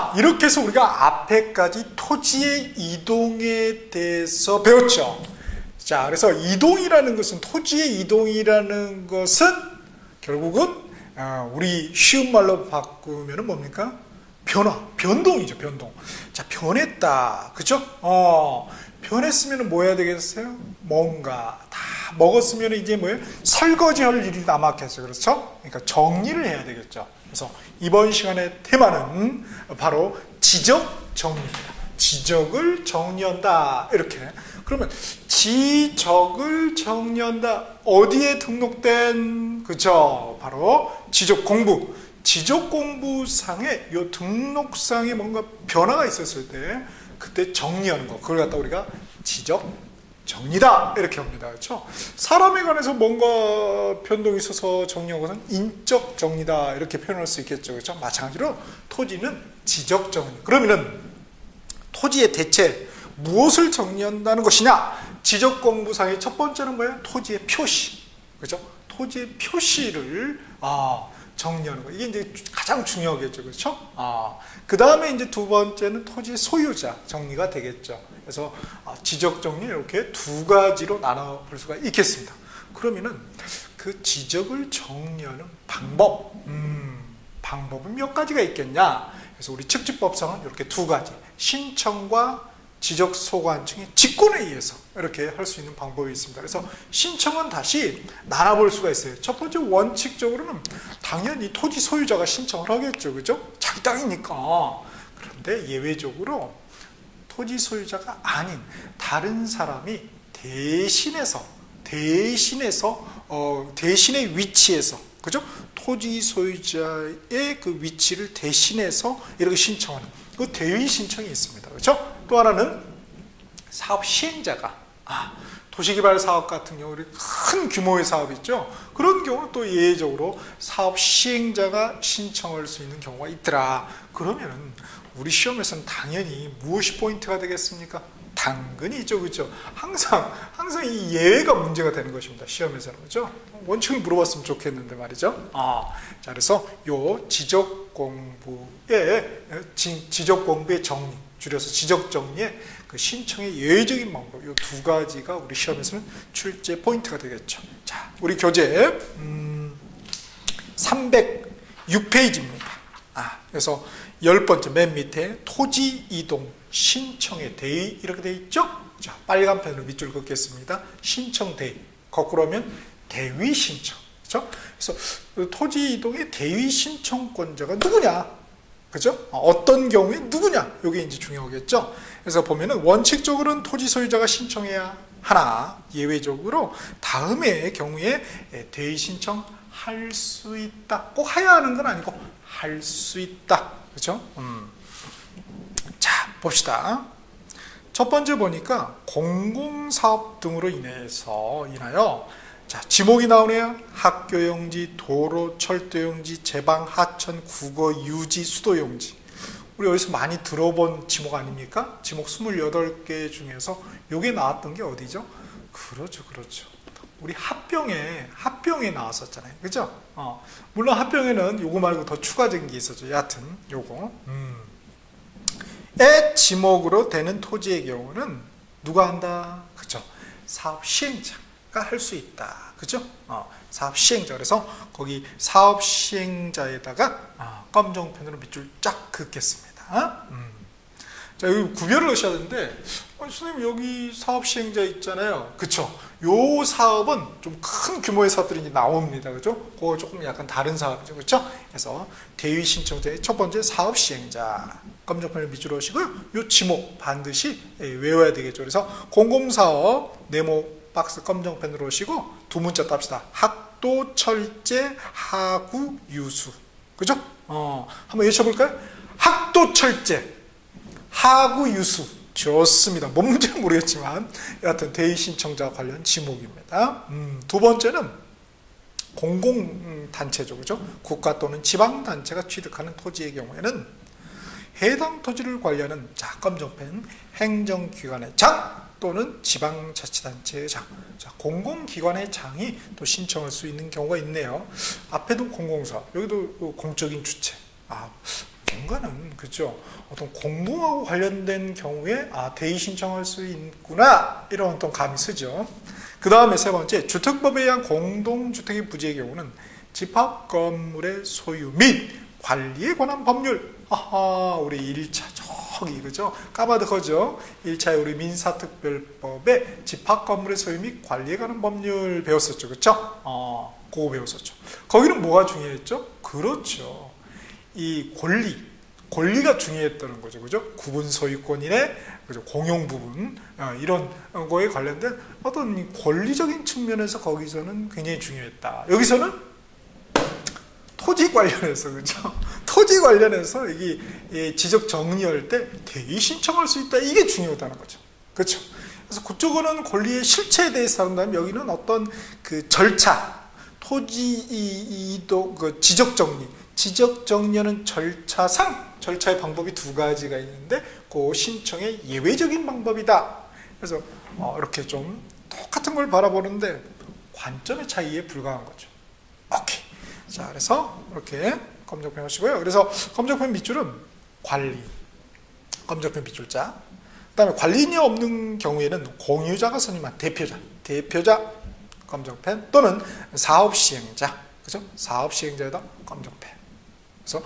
자, 이렇게 해서 우리가 앞에까지 토지의 이동에 대해서 배웠죠. 자, 그래서 이동이라는 것은, 토지의 이동이라는 것은 결국은 우리 쉬운 말로 바꾸면 뭡니까? 변동이죠, 변동. 자, 변했다. 그죠? 변했으면 뭐 해야 되겠어요? 뭔가 다 먹었으면 이제 뭐예요? 설거지 할 일이 남았겠어요. 그렇죠? 그러니까 정리를 해야 되겠죠. 그래서 이번 시간의 테마는 바로 지적 정리입니다. 지적을 정리한다. 이렇게. 그러면 지적을 정리한다. 어디에 등록된, 그죠? 바로 지적공부. 지적공부상에 이 등록상에 뭔가 변화가 있었을 때 그때 정리하는 거. 그걸 갖다 우리가 지적 정리다. 이렇게 합니다. 그렇죠? 사람에 관해서 뭔가 변동이 있어서 정리한 것은 인적 정리다. 이렇게 표현할 수 있겠죠. 그렇죠? 마찬가지로 토지는 지적 정리. 그러면은 토지의 대체 무엇을 정리한다는 것이냐? 지적공부상의 첫 번째는 뭐예요? 토지의 표시. 그죠? 토지의 표시를 정리하는 거. 이게 이제 가장 중요하겠죠. 그렇죠? 그 다음에 이제 두 번째는 토지의 소유자 정리가 되겠죠. 그래서 지적 정리 이렇게 두 가지로 나눠 볼 수가 있겠습니다. 그러면은 그 지적을 정리하는 방법은 몇 가지가 있겠냐? 그래서 우리 측지법상은 이렇게 두 가지. 신청과 지적소관청의 직권에 의해서 이렇게 할 수 있는 방법이 있습니다. 그래서 신청은 다시 나눠볼 수가 있어요. 첫 번째 원칙적으로는 당연히 토지 소유자가 신청을 하겠죠. 그죠? 자기 땅이니까. 그런데 예외적으로 토지 소유자가 아닌 다른 사람이 대신의 위치에서, 그죠? 토지 소유자의 그 위치를 대신해서 이렇게 신청하는 그 대위 신청이 있습니다. 그렇죠? 또 하나는 사업 시행자가 도시개발 사업 같은 경우 큰 규모의 사업이 있죠. 그런 경우는 또 예외적으로 사업 시행자가 신청할 수 있는 경우가 있더라. 그러면은 우리 시험에서는 당연히 무엇이 포인트가 되겠습니까? 당근이 있죠. 그렇죠? 항상 이 예외가 문제가 되는 것입니다. 시험에서는. 그렇죠? 원칙을 물어봤으면 좋겠는데 말이죠. 자, 그래서 요 지적공부의 정리, 줄여서 지적정리의 그 신청의 예외적인 방법, 이 두 가지가 우리 시험에서는 출제 포인트가 되겠죠. 자, 우리 교재 306페이지입니다. 그래서 10번째 맨 밑에 토지 이동 신청의 대의 이렇게 되어 있죠. 자, 빨간 펜으로 밑줄 긋겠습니다. 신청 대의, 거꾸로 하면 대위 신청. 그렇죠? 그래서 토지 이동의 대위 신청권자가 누구냐? 그죠? 어떤 경우에 누구냐? 이게 이제 중요하겠죠? 그래서 보면은 원칙적으로는 토지 소유자가 신청해야 하나, 예외적으로 다음의 경우에 대의 신청할 수 있다. 꼭 해야 하는 건 아니고 할 수 있다. 그죠? 자, 봅시다. 첫 번째 보니까 공공사업 등으로 인하여 자, 지목이 나오네요. 학교용지, 도로, 철도용지, 제방, 하천, 국어, 유지, 수도용지. 우리 여기서 많이 들어본 지목 아닙니까? 지목 28개 중에서 요게 나왔던 게 어디죠? 그렇죠. 우리 합병에 나왔었잖아요. 그죠? 물론 합병에는 요거 말고 더 추가적인 게 있었죠. 여하튼 요거. 지목으로 되는 토지의 경우는 누가 한다? 그죠? 사업 시행자. 할 수 있다. 그죠? 사업 시행자. 그래서 거기 사업 시행자에다가 검정펜으로 밑줄 쫙 긋겠습니다. 자, 여기 구별을 하셔야 되는데, 선생님 여기 사업 시행자 있잖아요. 그쵸? 요 사업은 좀 큰 규모의 사업들이 이제 나옵니다. 그죠? 그거 조금 약간 다른 사업이죠. 그쵸? 그래서 대위 신청자의 첫 번째 사업 시행자. 검정펜을 밑줄로 하시고요. 요 지목 반드시 외워야 되겠죠. 그래서 공공사업 네모 박스 검정펜으로 오시고 두 문자 땁시다. 학도, 철제, 하구, 유수. 그죠? 한번 외쳐볼까요? 학도, 철제, 하구, 유수. 좋습니다. 뭔 문제는 모르겠지만 여하튼 대의 신청자 관련 지목입니다. 두 번째는 공공단체죠. 그죠? 국가 또는 지방단체가 취득하는 토지의 경우에는 해당 토지를 관리하는 검정펜 행정기관의 장 또는 지방자치단체의 장. 자, 공공기관의 장이 또 신청할 수 있는 경우가 있네요. 앞에도 공공사업, 여기도 공적인 주체. 누군가는 그죠? 어떤 공무하고 관련된 경우에 대의 신청할 수 있구나 이런 어떤 감이 쓰죠. 그 다음에 세 번째, 주택법에 의한 공동주택의 부지의 경우는 집합 건물의 소유 및 관리에 관한 법률. 우리 1차 저기 그죠? 까마득하죠? 1차에 우리 민사특별법에 집합 건물의 소유 및 관리에 관한 법률 배웠었죠, 그렇죠? 그거 배웠었죠. 거기는 뭐가 중요했죠? 그렇죠. 이 권리가 중요했다는 거죠, 그죠? 구분 소유권이네, 그죠? 공용 부분 이런 거에 관련된 어떤 권리적인 측면에서 거기서는 굉장히 중요했다. 여기서는 토지 관련해서 그죠? 토지 관련해서 이게 지적 정리할 때 대의 신청할 수 있다. 이게 중요하다는 거죠, 그렇죠? 그래서 그쪽은 권리의 실체에 대해서 한다면 여기는 어떤 그 절차, 토지 이동 그 지적 정리하는 절차의 방법이 두 가지가 있는데 그 신청의 예외적인 방법이다. 그래서 이렇게 좀 똑같은 걸 바라보는데 관점의 차이에 불과한 거죠. 오케이. 자, 그래서 이렇게 검정펜 하시고요. 그래서 검정펜 밑줄은 관리, 검정펜 밑줄자. 그다음에 관리인이 없는 경우에는 공유자가 선임한 대표자 검정펜 또는 사업시행자, 그죠? 사업시행자에다 검정펜. 그래서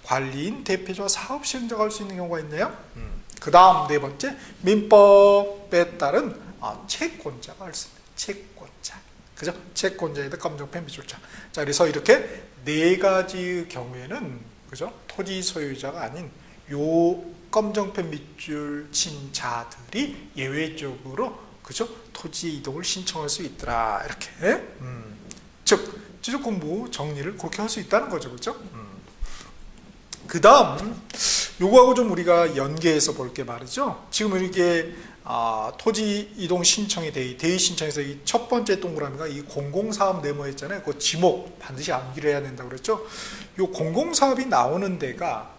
관리인, 대표자와 사업시행자가 할 수 있는 경우가 있네요. 그 다음 네 번째, 민법에 따른 채권자가 할 수 있는 채권자, 그죠? 채권자에다 검정펜 밑줄자. 자, 그래서 이렇게 네 가지의 경우에는 그죠? 토지 소유자가 아닌 요 검정펜 밑줄 친 자들이 예외적으로 그죠? 토지 이동을 신청할 수 있더라. 이렇게. 즉, 지적공부 정리를 그렇게 할 수 있다는 거죠. 그죠? 그 다음, 요거하고 좀 우리가 연계해서 볼 게 말이죠. 지금 이게, 토지 이동 신청의 대의 신청에서 이 첫 번째 동그라미가 이 공공사업 네모였잖아요. 그 지목 반드시 암기를 해야 된다고 그랬죠. 요 공공사업이 나오는 데가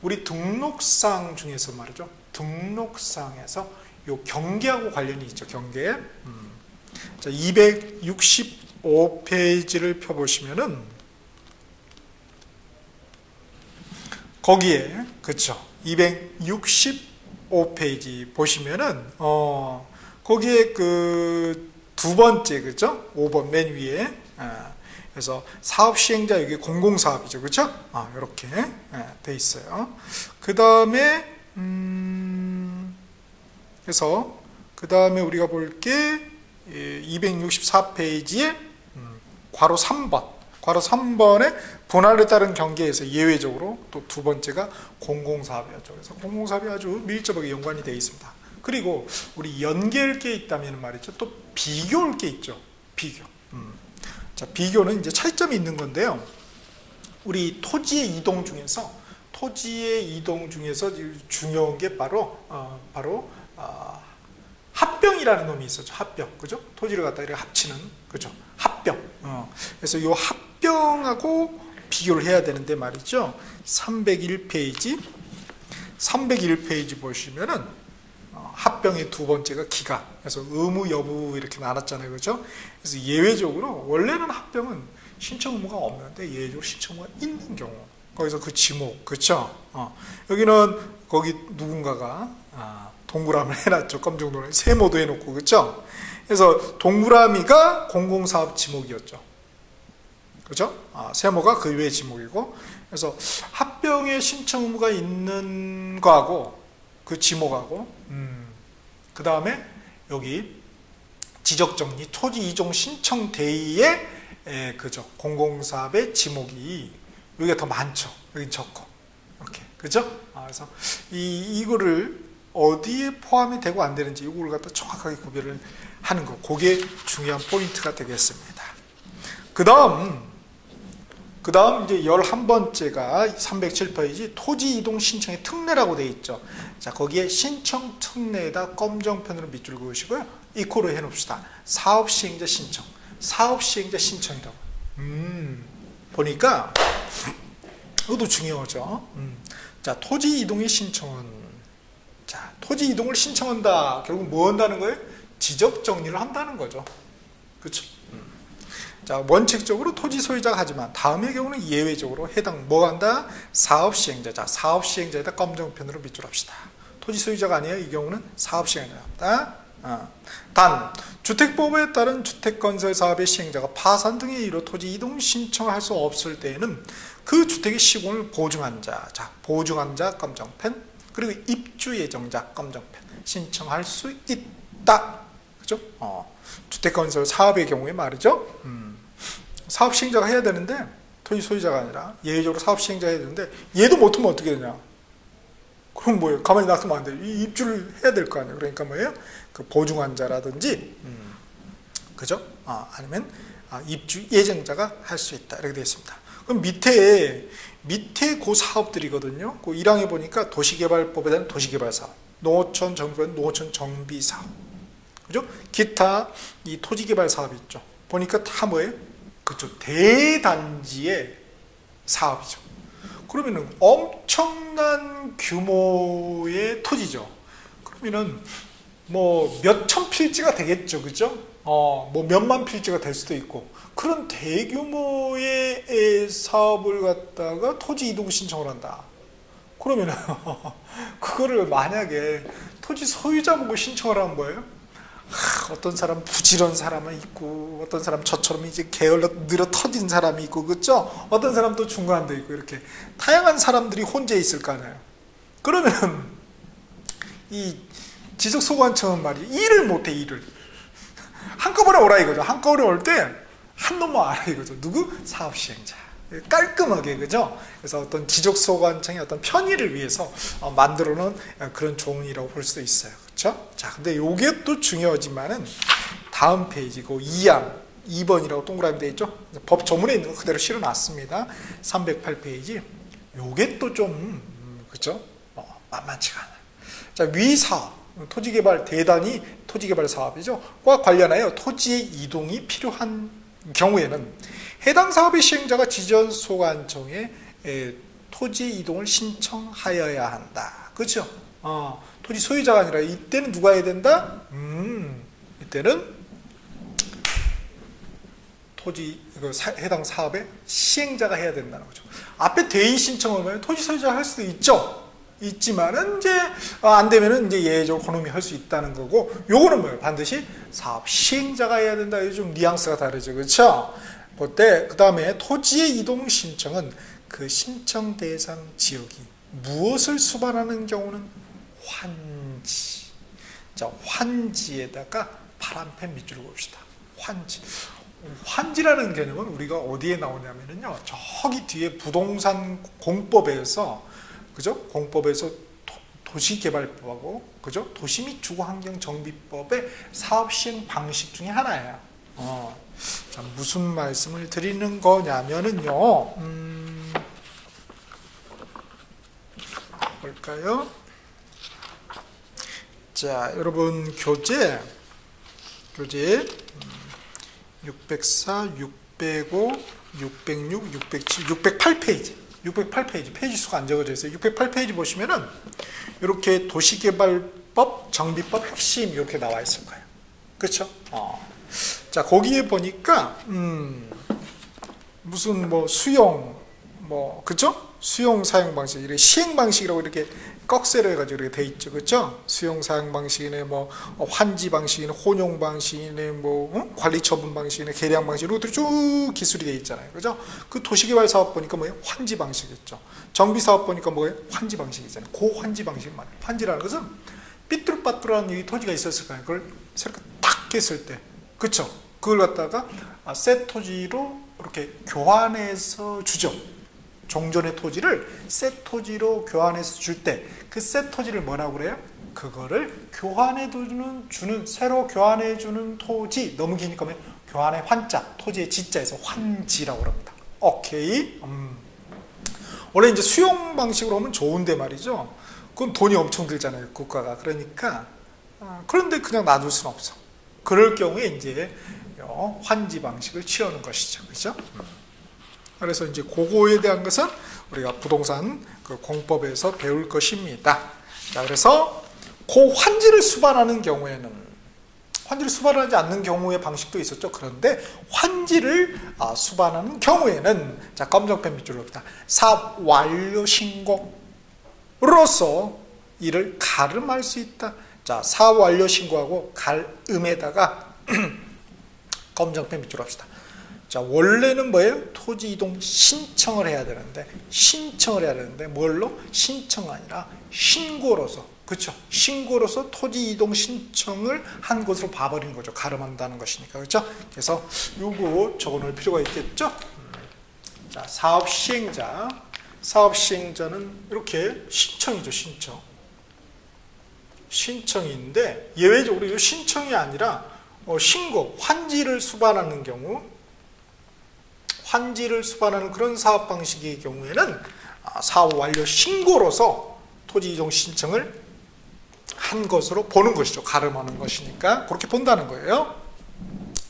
우리 등록상 중에서 말이죠. 등록상에서 요 경계하고 관련이 있죠. 경계. 자, 265페이지를 펴보시면은 거기에 그쵸. 265페이지 보시면은 거기에 그 두 번째 그죠? 5번 맨 위에 그래서 사업 시행자 여기 공공사업이죠. 그렇죠? 이렇게 돼 있어요. 그 다음에 그래서 그 다음에 우리가 볼 게 264페이지에 괄호 3번에 분할에 따른 경계에서 예외적으로 또 두 번째가 공공사업이었죠. 그래서 공공사업이 아주 밀접하게 연관이 되어 있습니다. 그리고 우리 연계할 게 있다면 말이죠. 또 비교할 게 있죠. 비교. 자, 비교는 이제 차이점이 있는 건데요. 우리 토지의 이동 중에서 중요한 게 바로 합병이라는 놈이 있었죠. 합병, 그죠? 토지를 갖다 이렇게 합치는, 그죠? 합병. 그래서 이 합병하고 비교를 해야 되는데 말이죠. 301페이지 보시면은 합병의 두 번째가 기간. 그래서 의무 여부 이렇게 나눴잖아요, 그죠? 그래서 예외적으로 원래는 합병은 신청 의무가 없는데 예외적으로 신청 의무가 있는 경우. 거기서 그 지목, 그렇죠? 여기는 거기 누군가가 동그라미를 해놨죠. 검정도는 세모도 해놓고, 그렇죠? 그래서 동그라미가 공공사업 지목이었죠. 그렇죠? 세모가 그 외의 지목이고, 그래서 합병의 신청 의무가 있는 거하고 그 지목하고, 그 다음에 여기 지적정리 토지 이종 신청 대의의 그죠? 공공사업의 지목이 여기가 더 많죠. 여기 적고, 이렇게, 그죠? 그래서 이거를 어디에 포함이 되고 안 되는지 이걸 갖다 정확하게 구별을 하는 거, 그게 중요한 포인트가 되겠습니다. 그 다음 이제 11번째가 307페이지 토지 이동 신청의 특례라고 되어 있죠. 자, 거기에 신청 특례에다 검정펜으로 밑줄 그으시고요. 이코로 해놓읍시다. 사업시행자 신청이라고. 보니까 이것도 중요하죠. 자, 토지 이동의 신청은, 자, 토지 이동을 신청한다. 결국 뭐 한다는 거예요? 지적 정리를 한다는 거죠. 그렇죠? 자, 원칙적으로 토지 소유자가 하지만 다음의 경우는 예외적으로 해당 뭐 한다? 사업 시행자. 자, 사업 시행자에다 검정펜으로 밑줄 합시다. 토지 소유자가 아니에요. 이 경우는 사업 시행자입니다. 단 주택법에 따른 주택건설 사업의 시행자가 파산 등의 이유로 토지 이동 신청을 할 수 없을 때에는 그 주택의 시공을 보증한 자, 자 보증한 자 검정펜, 그리고 입주 예정자 검정펜 신청할 수 있다. 그죠? 주택건설 사업의 경우에 말이죠. 사업 시행자가 해야 되는데 토지 소유자가 아니라 예외적으로 사업 시행자가 해야 되는데 얘도 못하면 어떻게 되냐? 그럼 뭐예요? 가만히 놔두면 안 돼요. 입주를 해야 될 거 아니에요. 그러니까 뭐예요? 그 보증한 자라든지, 그죠? 아니면 입주 예정자가 할 수 있다. 이렇게 되어 있습니다. 그럼 밑에 그 사업들이거든요. 그 1항에 보니까 도시개발법에 대한 도시개발사업, 농어촌 정비법은 농어촌 정비사업, 그죠? 기타 이 토지개발 사업이 있죠. 보니까 다 뭐예요? 그죠? 대단지의 사업이죠. 그러면은 엄청난 규모의 토지죠. 그러면은 뭐 몇천 필지가 되겠죠, 그죠? 뭐 몇만 필지가 될 수도 있고 그런 대규모의 사업을 갖다가 토지 이동 신청을 한다. 그러면은 그거를 만약에 토지 소유자 보고 신청을 하면 뭐예요? 어떤 사람 부지런 사람은 있고 어떤 사람 저처럼 이제 게을러 늘어 터진 사람이 있고 그렇죠? 어떤 사람 또 중간도 있고 이렇게 다양한 사람들이 혼자 있을 거 아니에요. 그러면 이 지적소관청은 말이에요. 일을 못해 일을 한꺼번에 오라 이거죠. 한꺼번에 올 때 한 놈만 알아 이거죠. 누구? 사업시행자. 깔끔하게 그죠? 그래서 어떤 지적소관청의 어떤 편의를 위해서 만들어 놓은 그런 종이라고 볼 수도 있어요. 그렇죠? 자, 근데 요게 또 중요하지만은 다음 페이지고 2항 2번이라고 동그라미 되어 있죠? 법 조문에 있는 거 그대로 실어놨습니다. 308페이지. 요게 또 좀 그죠? 만만치가 않아요. 자, 위 사업, 토지개발 대단위 토지개발 사업이죠. 과 관련하여 토지의 이동이 필요한 경우에는 해당 사업의 시행자가 지적소관청에 토지 이동을 신청하여야 한다. 그렇죠? 토지 소유자가 아니라 이때는 누가 해야 된다? 이때는 토지 해당 사업의 시행자가 해야 된다는 거죠. 앞에 대의 신청을 토지 소유자가 할 수도 있죠. 있지만은 이제 안 되면은 이제 예외적으로 그놈이 할 수 있다는 거고, 요거는 뭐예요? 반드시 사업 시행자가 해야 된다. 이게 좀 뉘앙스가 다르죠, 그렇죠? 그때 그 다음에 토지의 이동 신청은 그 신청 대상 지역이 무엇을 수반하는 경우는 환지. 자, 환지에다가 파란펜 밑줄을 봅시다. 환지. 환지라는 개념은 우리가 어디에 나오냐면요, 저기 뒤에 부동산 공법에서, 그죠? 공법에서 도시개발법하고, 그죠? 도시 및 주거환경정비법의 사업 시행 방식 중에 하나예요. 자, 무슨 말씀을 드리는 거냐면은요, 볼까요? 자, 여러분 교재 604, 605, 606, 607, 608페이지. 608페이지, 페이지 수가 안 적어져 있어요. 608페이지 보시면은 이렇게 도시개발법, 정비법 핵심 이렇게 나와 있을 거예요. 그렇죠? 자, 거기에 보니까 무슨 뭐 수용 그렇죠? 수용 사용 방식, 이렇게 시행 방식이라고 이렇게 꺽쇠로 해가지고 이렇게 돼 있죠, 그렇죠? 수용 사용 방식이네, 뭐 환지 방식이네, 혼용 방식이네, 뭐 관리 처분 방식이네, 계량 방식 이런 것들이 쭉 기술이 돼 있잖아요, 그렇죠? 그 도시개발 사업 보니까 뭐예요? 환지 방식이죠. 정비 사업 보니까 뭐예요? 환지 방식이잖아요. 고환지 방식 말이에요. 환지라는 것은 삐뚤빠뚤한 이 토지가 있었을 거예요. 그걸 새롭게 딱 깼을 때, 그렇죠? 그걸 갖다가 새 토지로 이렇게 교환해서 주죠. 종전의 토지를 새 토지로 교환해서 줄 때 그 새 토지를 뭐라고 그래요? 그거를 교환해 주는 새로 교환해 주는 토지. 너무 기니까 교환의 환자, 토지의 지자에서 환지라고 합니다. 오케이. 원래 이제 수용 방식으로 하면 좋은데 말이죠. 그건 돈이 엄청 들잖아요, 국가가. 그러니까 그런데 그냥 놔둘 수는 없어. 그럴 경우에 이제 환지 방식을 취하는 것이죠, 그렇죠? 그래서 이제 그거에 대한 것은 우리가 부동산 그 공법에서 배울 것입니다. 자, 그래서 그 환지를 수반하는 경우에는 환지를 수반하지 않는 경우의 방식도 있었죠. 그런데 환지를 수반하는 경우에는 자, 검정펜 밑줄로 봅시다. 사업 완료 신고로서 이를 가름할 수 있다. 자, 사업 완료 신고하고 가름에다가 검정펜 밑줄로 합시다. 자, 원래는 뭐예요? 토지 이동 신청을 해야 되는데 뭘로? 신청 아니라 신고로서, 그렇죠? 신고로서 토지 이동 신청을 한 것으로 봐버린 거죠. 가름한다는 것이니까, 그렇죠? 그래서 요거 적어놓을 필요가 있겠죠? 자, 사업 시행자는 이렇게 신청이죠. 신청인데 예외적으로 이 신청이 아니라 신고, 환지를 수반하는 경우, 환지를 수반하는 그런 사업 방식의 경우에는 사업 완료 신고로서 토지 이동 신청을 한 것으로 보는 것이죠. 가름하는 것이니까 그렇게 본다는 거예요.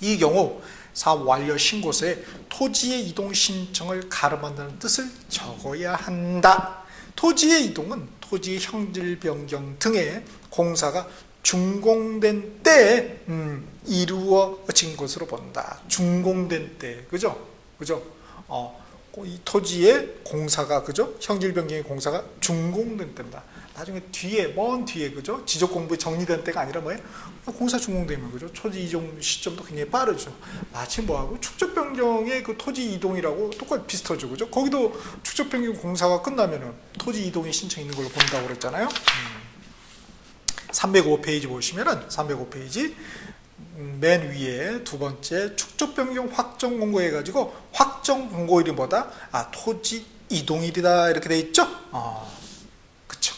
이 경우 사업 완료 신고서에 토지의 이동 신청을 가름한다는 뜻을 적어야 한다. 토지의 이동은 토지의 형질 변경 등의 공사가 준공된 때에 이루어진 것으로 본다. 준공된 때, 그죠? 이 토지의 공사가, 그죠? 형질 변경의 공사가 준공된 때입니다. 나중에 먼 뒤에, 그죠? 지적 공부에 정리된 때가 아니라 뭐예요? 공사 준공되면, 그죠? 토지 이동 시점도 굉장히 빠르죠. 마치 뭐하고 축적 변경의 그 토지 이동이라고 똑같이 비슷하죠, 그죠? 거기도 축적 변경 공사가 끝나면은 토지 이동의 신청 있는 걸로 본다고 그랬잖아요. 305페이지 보시면은 305페이지 맨 위에 두 번째 축적 변경 확정 공고 해가지고 확정 공고일이 뭐다? 토지 이동일이다 이렇게 돼 있죠? 그쵸.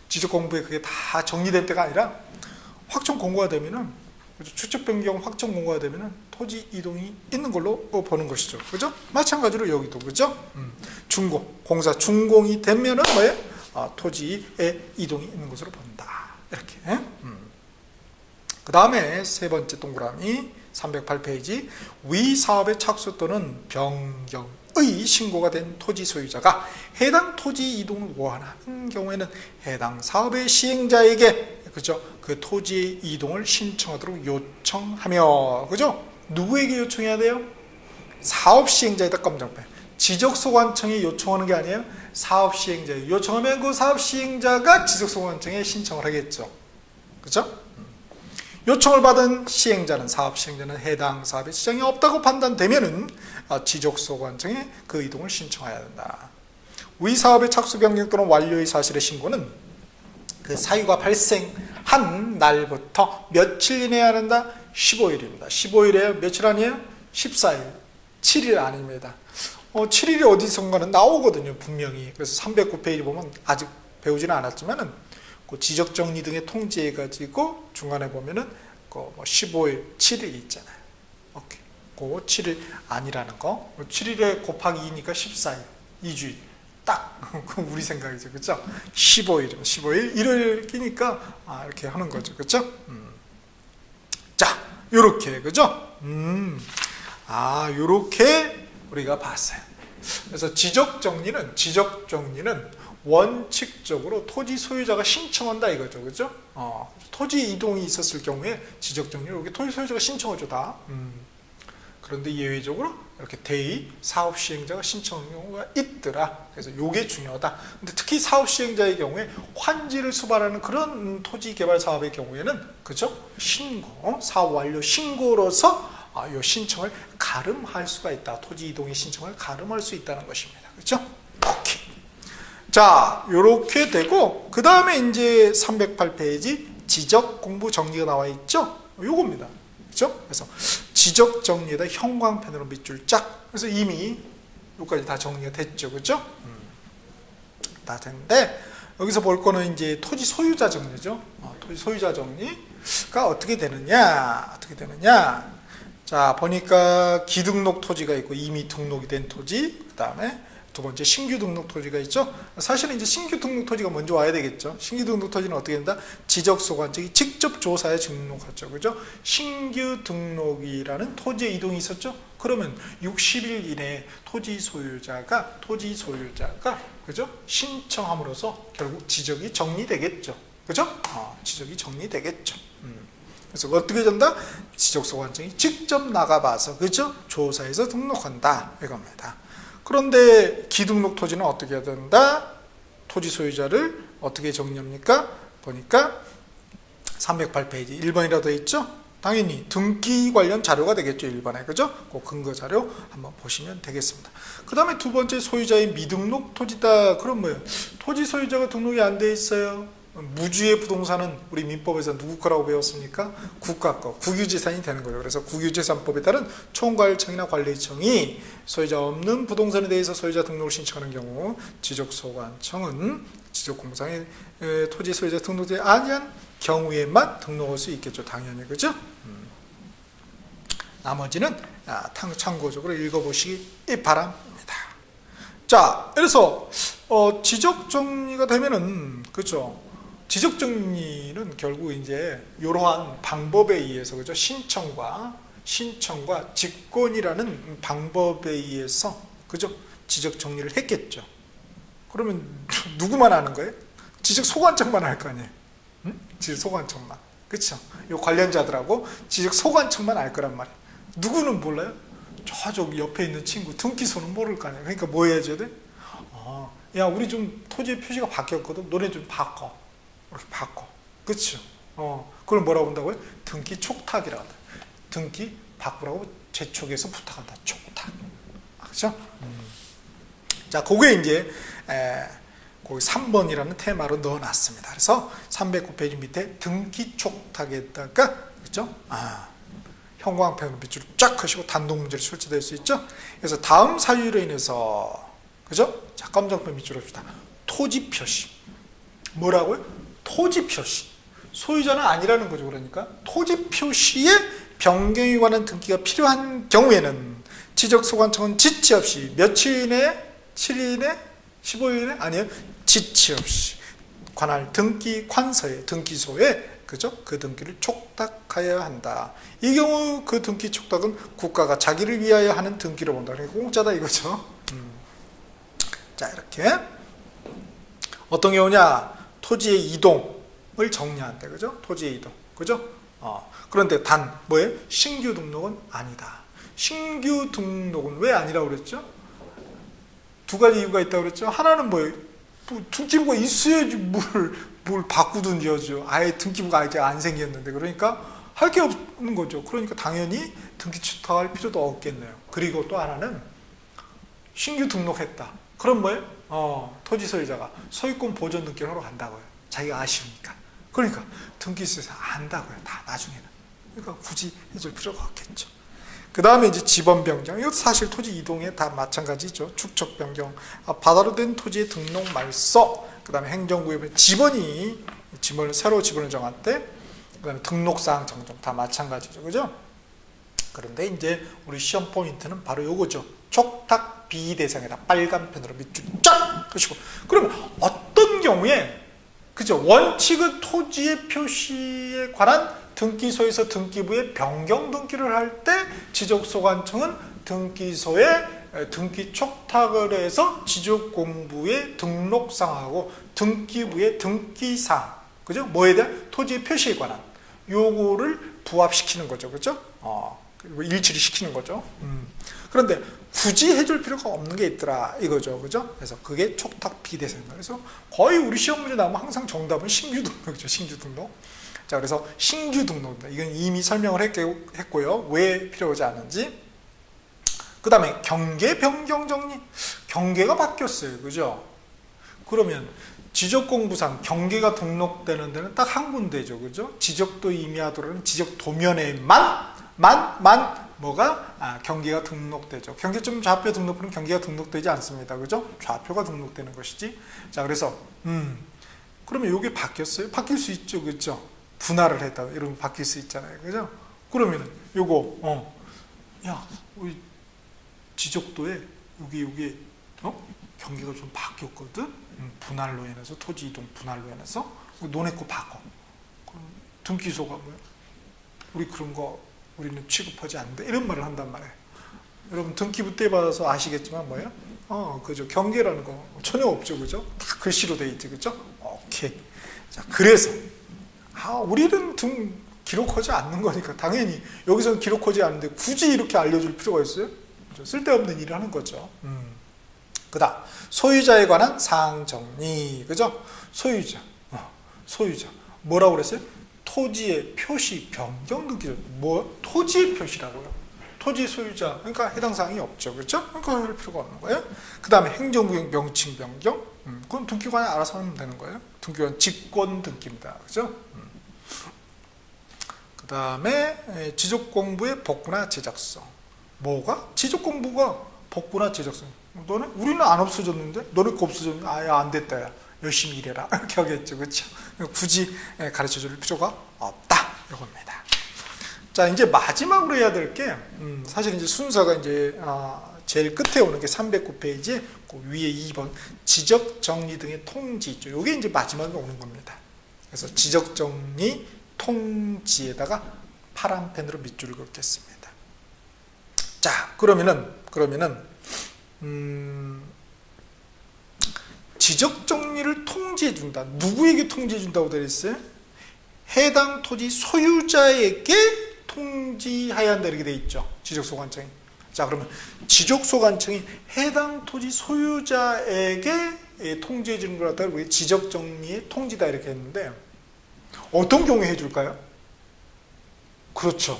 지적 공부에 그게 다 정리된 때가 아니라 확정 공고가 되면은, 축적 변경 확정 공고가 되면은 토지 이동이 있는 걸로 보는 것이죠. 그죠? 마찬가지로 여기도, 그죠? 공사 준공이 되면은 뭐예요? 토지의 이동이 있는 것으로 본다. 이렇게. 그 다음에 세 번째 동그라미 308페이지 위 사업의 착수 또는 변경의 신고가 된 토지 소유자가 해당 토지 이동을 원하는 경우에는 해당 사업의 시행자에게, 그죠? 그 토지 이동을 신청하도록 요청하며, 그죠? 누구에게 요청해야 돼요? 사업 시행자에다 검정펜. 지적소관청에 요청하는 게 아니에요. 사업 시행자에 요청하면 그 사업 시행자가 지적소관청에 신청을 하겠죠. 그죠? 요청을 받은 시행자는, 사업 시행자는 해당 사업에 지장이 없다고 판단되면은 지적소관청에 그 이동을 신청해야 된다. 위 사업의 착수 변경 또는 완료의 사실의 신고는 그 사유가 발생한 날부터 며칠 이내에 한다? 15일입니다. 15일에 며칠 아니에요? 14일. 7일 아닙니다. 7일이 어디선가는 나오거든요, 분명히. 그래서 309페이지 보면 아직 배우지는 않았지만은 그 지적정리 등의 통지해가지고 중간에 보면은 그 15일, 7일 있잖아요. 오케이. 그 7일 아니라는 거. 7일에 곱하기 2니까 14일, 2주일. 딱 우리 생각이죠, 그렇죠? 15일이면 15일, 일요일 끼니까 이렇게 하는 거죠, 그렇죠? 자, 요렇게, 그죠? 요렇게 우리가 봤어요. 그래서 지적 정리는 원칙적으로 토지 소유자가 신청한다 이거죠, 그죠? 토지 이동이 있었을 경우에 지적 정리를 이렇게 토지 소유자가 신청하죠, 다. 그런데 예외적으로 이렇게 대의 사업 시행자가 신청하는 경우가 있더라. 그래서 이게 중요하다. 근데 특히 사업 시행자의 경우에 환지를 수반하는 그런 토지 개발 사업의 경우에는, 그죠? 신고, 사업 완료 신고로서 이 신청을 가름할 수가 있다. 토지 이동의 신청을 가름할 수 있다는 것입니다. 그렇죠? 오케이. 자, 요렇게 되고 그 다음에 이제 308페이지 지적 공부 정리가 나와 있죠? 요겁니다. 그렇죠? 그래서 지적 정리에다 형광펜으로 밑줄 짝. 그래서 이미 여기까지 다 정리가 됐죠. 그렇죠? 다 됐는데 여기서 볼 거는 이제 토지 소유자 정리죠. 토지 소유자 정리가 어떻게 되느냐? 자, 보니까 기등록 토지가 있고 이미 등록이 된 토지, 그 다음에 두 번째 신규 등록 토지가 있죠. 사실은 이제 신규 등록 토지가 먼저 와야 되겠죠. 신규 등록 토지는 어떻게 된다? 지적소관청이 직접 조사에 등록하죠. 그죠? 신규 등록이라는 토지의 이동이 있었죠. 그러면 60일 이내에 토지 소유자가 그죠? 신청함으로써 결국 지적이 정리되겠죠. 그죠? 지적이 정리되겠죠. 그래서 어떻게 된다? 지적소관청이 직접 나가봐서, 그죠? 조사해서 등록한다. 이겁니다. 그런데 기등록 토지는 어떻게 해야 된다? 토지 소유자를 어떻게 정리합니까? 보니까 308페이지 1번이라도 있죠? 당연히 등기 관련 자료가 되겠죠. 1번에. 그죠? 그 근거 자료 한번 보시면 되겠습니다. 그 다음에 두 번째 소유자의 미등록 토지다. 그럼 뭐예요? 토지 소유자가 등록이 안 돼 있어요. 무주의 부동산은 우리 민법에서 누구 거라고 배웠습니까? 국가 거, 국유재산이 되는 거예요. 그래서 국유재산법에 따른 총괄청이나 관리청이 소유자 없는 부동산에 대해서 소유자 등록을 신청하는 경우 지적소관청은 지적공무상에 토지 소유자 등록되지 아니한 경우에만 등록할 수 있겠죠. 당연히. 그죠? 나머지는 참고적으로 읽어보시기 바랍니다. 자, 그래서 지적 정리가 되면은, 그죠? 지적 정리는 결국 이제 이러한 방법에 의해서, 그죠? 신청과 직권이라는 방법에 의해서, 그죠? 지적 정리를 했겠죠. 그러면 누구만 하는 거예요? 지적 소관청만 할 거 아니에요? 응? 지적 소관청만. 그렇죠? 이 관련자들하고 지적 소관청만 알 거란 말이에요. 누구는 몰라요? 저쪽 옆에 있는 친구 등기소는 모를 거 아니에요. 그러니까 뭐 해줘야 돼? 야, 우리 좀 토지의 표시가 바뀌었거든. 너네 좀 바꿔. 이렇게 바꿔. 그렇죠? 그걸 뭐라고 한다고요? 등기 촉탁이라고 한다. 등기 바꾸라고 재촉에서 부탁한다. 촉탁. 그렇죠? 자, 그게 이제 거기 3번이라는 테마로 넣어놨습니다. 그래서 309페이지 밑에 등기 촉탁에다가, 그렇죠? 형광펜으로 밑줄을 쫙 그시고 단독 문제를 출제될 수 있죠. 그래서 다음 사유로 인해서, 그죠? 자, 검정펜 밑줄 합시다. 토지 표시. 뭐라고요? 토지 표시. 소유자는 아니라는 거죠. 그러니까 토지 표시에 변경에 관한 등기가 필요한 경우에는 지적소관청은 지체 없이 며칠 이내, 7일 이내, 15일 이내? 아니에요. 지체 없이 관할 등기관서에, 등기소에, 그죠? 그 등기를 촉탁하여야 한다. 이 경우 그 등기 촉탁은 국가가 자기를 위하여 하는 등기로 본다. 그러니까 공짜다 이거죠. 자, 이렇게 어떤 경우냐? 토지의 이동을 정리한대. 그죠? 토지의 이동. 그죠? 그런데 단 뭐예요? 신규 등록은 아니다. 신규 등록은 왜 아니라고 그랬죠? 두 가지 이유가 있다고 그랬죠. 하나는 뭐예요? 등기부가 있어야지 뭘 바꾸든지 하죠. 아예 등기부가 아예 안 생겼는데. 그러니까 할 게 없는 거죠. 그러니까 당연히 등기 촉탁할 필요도 없겠네요. 그리고 또 하나는 신규 등록했다. 그럼 뭐예요? 토지 소유자가 소유권 보존 등기를 하러 간다고요. 자기가 아쉬우니까. 그러니까 등기소에서 안다고요. 다 나중에는. 그러니까 굳이 해줄 필요가 없겠죠. 그 다음에 이제 지번 변경. 이것도 사실 토지 이동에 다 마찬가지죠. 축척 변경. 바다로 된 토지의 등록 말소. 그 다음에 행정구역의 지번을 새로 지번을 정할 때, 그 다음에 등록사항 정정 다 마찬가지죠. 그죠? 그런데 이제 우리 시험 포인트는 바로 요거죠. 촉탁 비대상에다 빨간 펜으로 밑줄 쫙 그시고. 그러면 어떤 경우에, 그죠? 원칙은 토지의 표시에 관한 등기소에서 등기부에 변경 등기를 할 때 지적소관청은 등기소에 등기 촉탁을 해서 지적공부의 등록상하고 등기부의 등기사항, 그죠? 뭐에 대한 토지의 표시에 관한 요거를 부합시키는 거죠. 그죠? 일치를 시키는 거죠. 그런데 굳이 해줄 필요가 없는 게 있더라 이거죠. 그죠? 그래서 그게 촉탁 비대상입니다. 그래서 거의 우리 시험 문제 나오면 항상 정답은 신규 등록이죠. 신규 등록. 자, 그래서 신규 등록입니다. 이건 이미 설명을 했고요. 왜 필요하지 않은지. 그 다음에 경계 변경 정리. 경계가 바뀌었어요. 그죠? 그러면 지적공부상 경계가 등록되는 데는 딱 한 군데죠. 그죠? 지적도 임야도라는 지적 도면에만 뭐가 경계가 등록되죠. 경계점 좌표 등록부는 경계가 등록되지 않습니다. 그죠? 좌표가 등록되는 것이지. 자, 그래서 그러면 이게 바뀌었어요? 바뀔 수 있죠. 그죠? 분할을 했다. 이러면 바뀔 수 있잖아요. 그죠? 그러면은 요거 야, 우리 지적도에 여기 경계가 좀 바뀌었거든. 분할로 인해서 토지 이동 분할로 인해서 너네 거 바꿔. 그럼 등기소가 뭐야? 우리 그런 거 우리는 취급하지 않는다. 이런 말을 한단 말이에요. 여러분 등기부 때 받아서 아시겠지만 뭐예요? 그죠? 경계라는 거 전혀 없죠. 그죠? 다 글씨로 돼 있지. 그죠? 오케이. 자, 그래서 우리는 기록하지 않는 거니까 당연히 여기서는 기록하지 않는데 굳이 이렇게 알려줄 필요가 있어요? 쓸데없는 일을 하는 거죠. 그 다음 소유자에 관한 사항 정리. 그죠? 소유자. 소유자. 뭐라고 그랬어요? 토지의 표시 변경 등기. 뭐? 토지의 표시라고요. 토지 소유자. 그러니까 해당 사항이 없죠. 그렇죠? 그러니까 할 필요가 없는 거예요. 그 다음에 행정구역 명칭 변경. 그건 등기관이 알아서 하면 되는 거예요. 등기관 직권 등기입니다. 그죠? 그 다음에 지적공부의 복구나 제작성. 뭐가? 지적공부가 복구나 제작성. 너네? 우리는 안 없어졌는데? 너네 거 없어졌는데? 아예 안 됐다. 야. 열심히 일해라. 이렇게 하겠죠. 그렇죠? 굳이 가르쳐 줄 필요가 없다. 이겁니다. 자, 이제 마지막으로 해야 될 게, 사실 이제 순서가 이제, 제일 끝에 오는 게 309페이지, 그 위에 2번, 지적 정리 등의 통지 있죠. 요게 이제 마지막에 오는 겁니다. 그래서 지적 정리 통지에다가 파란 펜으로 밑줄을 긋겠습니다. 자, 그러면은, 지적 정리를 통지해 준다. 누구에게 통지해 준다고 되어 있어요? 해당 토지 소유자에게 통지해야 한다 이렇게 되어 있죠. 지적소관청이. 자, 그러면 지적소관청이 해당 토지 소유자에게 통지해 주는 걸 갖다가 우리 지적 정리의 통지다 이렇게 했는데 어떤 경우에 해줄까요? 그렇죠.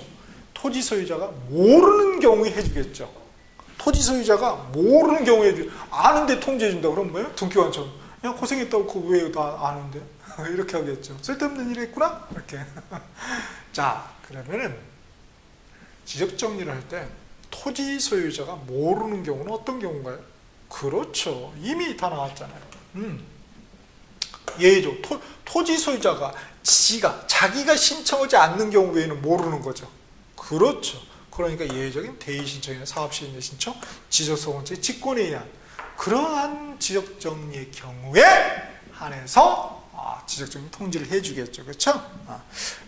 토지 소유자가 모르는 경우에 해주겠죠. 토지 소유자가 모르는 경우에 아는데 통지해준다. 그럼 뭐예요? 등기관청. 야, 고생했다고 그거 왜 나 아는데? 이렇게 하겠죠. 쓸데없는 일 했구나? 이렇게. 자, 그러면은 지적 정리를 할 때 토지 소유자가 모르는 경우는 어떤 경우인가요? 그렇죠. 이미 다 나왔잖아요. 예죠. 토지 소유자가 자기가 신청하지 않는 경우 외에는 모르는 거죠. 그렇죠. 그러니까 예외적인 대의 신청이나 사업시행의 신청, 지적소관청의 직권에 의한 그러한 지적정리의 경우에 한해서 지적정리 통지를 해주겠죠. 그렇죠?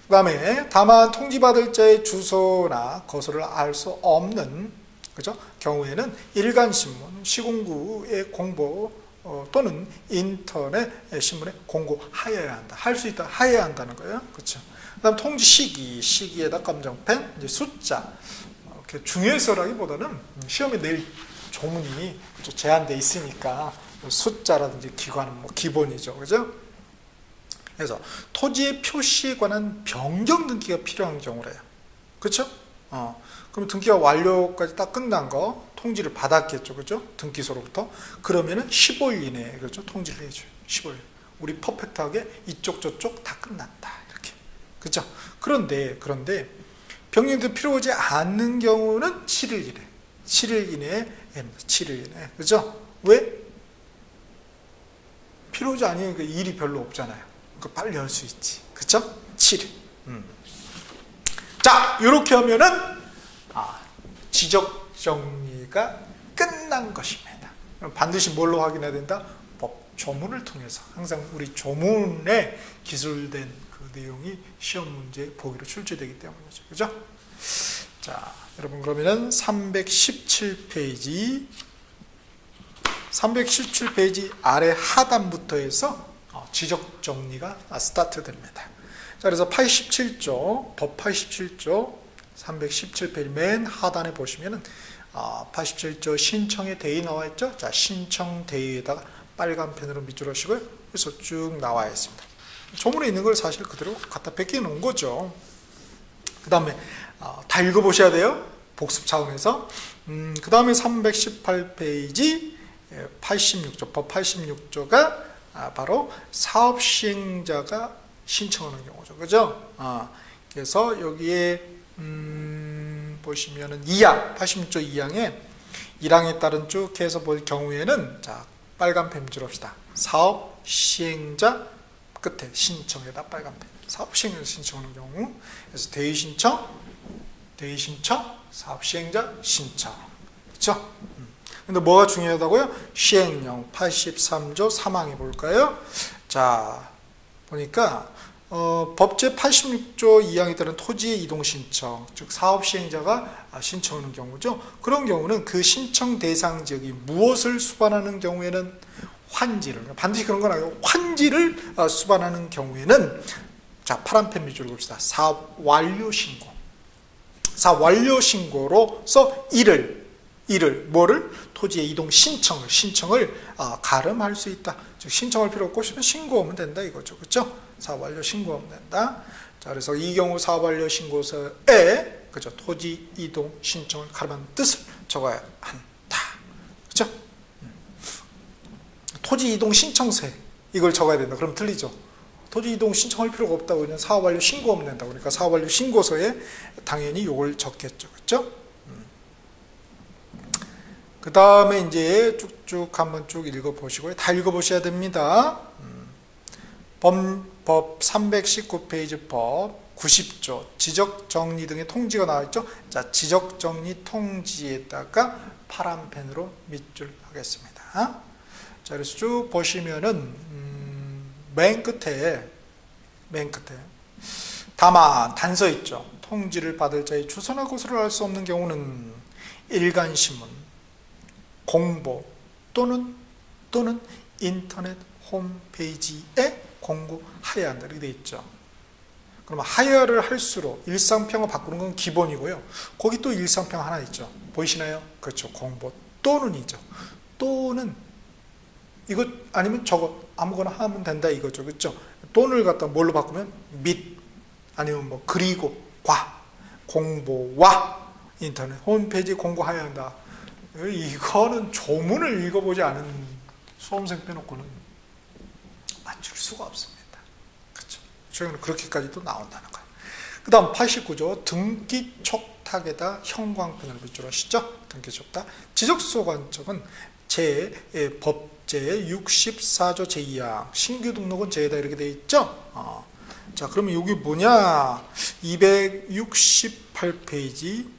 그 다음에 다만 통지받을 자의 주소나 거소를 알 수 없는 그죠? 경우에는 일간신문, 시공구의 공보 또는 인터넷 신문에 공고하여야 한다. 할 수 있다. 하여야 한다는 거예요. 그렇죠? 그 다음 통지 시기에다 검정펜, 이제 숫자. 이렇게 중요해서라기보다는 시험에 낼 조문이 제한되어 있으니까 숫자라든지 기관은 뭐 기본이죠. 그죠? 그래서 토지의 표시에 관한 변경 등기가 필요한 경우래요. 그렇죠? 그럼 등기가 완료까지 딱 끝난 거 통지를 받았겠죠. 그죠? 등기소로부터. 그러면은 15일 이내에 그렇죠? 통지를 해줘요. 15일. 우리 퍼펙트하게 이쪽 저쪽 다 끝났다. 이렇게. 그죠? 그런데 변경도 필요하지 않는 경우는 7일 이내. 7일 이내에 7일 이내. 그죠? 왜? 필요하지 않으니까 일이 별로 없잖아요. 그러니까 빨리 할 수 있지. 그쵸? 7일. 자, 이렇게 하면은 지적 정리가 끝난 것입니다. 반드시 뭘로 확인해야 된다? 법 조문을 통해서. 항상 우리 조문에 기술된 그 내용이 시험 문제 보기로 출제되기 때문이죠. 그죠? 자, 여러분 그러면은 317페이지 아래 하단부터 해서 지적 정리가 스타트 됩니다. 자, 그래서 87조, 법 87조 317페이지 맨 하단에 보시면은 87조 신청의 대의 나와 있죠? 자, 신청 대의에다가 빨간 펜으로 밑줄 하시고요. 그래서 쭉 나와 있습니다. 조문에 있는 걸 사실 그대로 갖다 베껴 놓은 거죠. 그 다음에 다 읽어보셔야 돼요. 복습 차원에서. 그 다음에 318페이지 86조, 법 86조가 바로 사업시행자가 신청하는 경우죠. 그죠? 그래서 여기에 보시면은 2항, 86조 2항에 1항에 따른 쭉 해서 볼 경우에는 자, 빨간 펜 줄합시다. 사업시행자 끝에 신청에다 빨간 펜. 사업시행자 신청하는 경우. 그래서 대의신청, 사업시행자 신청. 그렇죠? 근데 뭐가 중요하다고요? 시행령 83조 3항에 볼까요? 자, 보니까 법제 86조 2항에 따른 토지의 이동 신청, 즉 사업 시행자가 신청하는 경우죠. 그런 경우는 그 신청 대상 지역이 무엇을 수반하는 경우에는 환지를, 반드시 그런 건 아니고 환지를 수반하는 경우에는 자, 파란펜 밑줄을 봅시다. 사완료 신고. 사완료 신고로서 이를 뭐를 토지의 이동 신청을 가름할 수 있다. 즉 신청할 필요 없고 신고하면 된다 이거죠. 그렇죠? 사업 완료 신고하면 된다. 자, 그래서 이 경우 사업 완료 신고서에 그죠? 토지 이동 신청을 가름하는 뜻을 적어야 한다. 그렇죠? 토지 이동 신청세 이걸 적어야 된다. 그럼 틀리죠. 토지 이동 신청할 필요가 없다고 그냥 사업 완료 신고하면 된다. 그러니까 사업 완료 신고서에 당연히 이걸 적겠죠. 그렇죠? 그 다음에 이제 쭉쭉 한번 쭉 읽어보시고요. 다 읽어보셔야 됩니다. 법 319페이지 법 90조 지적정리 등의 통지가 나와있죠. 자, 지적정리 통지에다가 파란펜으로 밑줄 하겠습니다. 자, 그래서 쭉 보시면은 맨 끝에 다만 단서 있죠. 통지를 받을 자의 주소나 곳을 알 수 없는 경우는 일간신문 공보 또는 인터넷 홈페이지에 공고하여야 한다 이렇게 되어 있죠. 그러면 하여를 할수록 일상평을 바꾸는 건 기본이고요. 거기 또 일상평 하나 있죠. 보이시나요? 그렇죠. 공보 또는이죠. 또는 이거 아니면 저거 아무거나 하면 된다 이거죠. 그렇죠? 또는을 갖다 뭘로 바꾸면 및 아니면 뭐 그리고 과 공보와 인터넷 홈페이지 공고하여야 한다. 이거는 조문을 읽어보지 않은 수험생 빼놓고는 맞출 수가 없습니다. 그렇죠? 최근에 그렇게까지도 나온다는 거예요. 그 다음 89조 등기 촉탁에다 형광펜을 밑줄 하시죠. 등기 촉탁. 지적소 관청은 법제 64조 제2항 신규 등록은 제다 이렇게 되어 있죠. 자, 그러면 여기 뭐냐 268페이지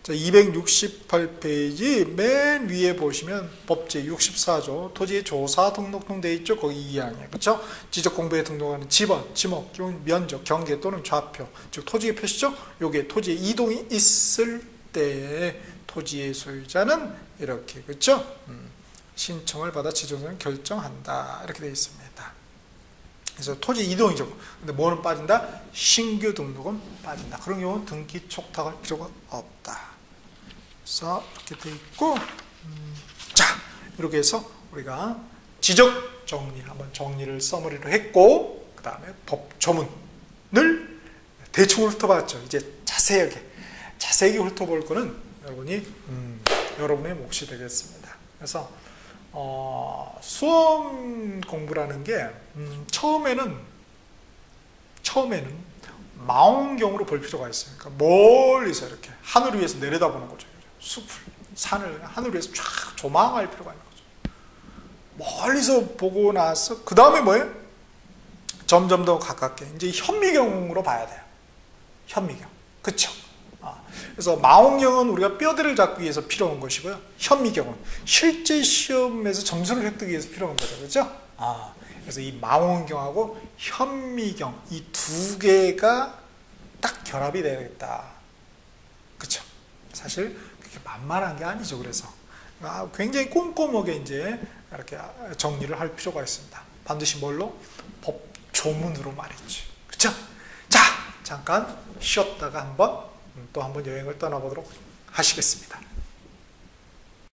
268페이지 맨 위에 보시면 법제 64조 토지의 조사 등록 등 되어 있죠. 거기 2항이에요. 그렇죠? 지적공부에 등록하는 지번, 지목, 면적, 경계 또는 좌표 즉 토지의 표시죠. 요게 토지의 이동이 있을 때 토지의 소유자는 이렇게 그렇죠? 신청을 받아 지정을 결정한다. 이렇게 되어 있습니다. 그래서 토지 이동이죠. 근데 뭐는 빠진다? 신규 등록은 빠진다. 그런 경우는 등기 촉탁할 필요가 없다. 그래서 이렇게 되어 있고 자, 이렇게 해서 우리가 지적 정리 한번 정리를 서머리로 했고 그 다음에 법 조문을 대충 훑어봤죠. 이제 자세하게 훑어볼 거는 여러분의 몫이 되겠습니다. 그래서 수험 공부라는 게 처음에는 망원경으로 볼 필요가 있어요. 그러니까 멀리서 이렇게 하늘 위에서 내려다보는 거죠. 숲을, 산을 하늘 위에서 쫙 조망할 필요가 있는 거죠. 멀리서 보고 나서 그 다음에 뭐예요? 점점 더 가깝게 이제 현미경으로 봐야 돼요. 현미경, 그렇죠? 그래서 망원경은 우리가 뼈대를 잡기 위해서 필요한 것이고요. 현미경은 실제 시험에서 점수를 획득하기 위해서 필요한 거죠. 그렇죠? 그래서 이 망원경하고 현미경 이 두 개가 딱 결합이 되겠다. 그렇죠? 사실 그렇게 만만한 게 아니죠. 그래서 굉장히 꼼꼼하게 이제 이렇게 정리를 할 필요가 있습니다. 반드시 뭘로? 법 조문으로 말이죠. 그렇죠? 자, 잠깐 쉬었다가 또 한번 여행을 떠나보도록 하시겠습니다.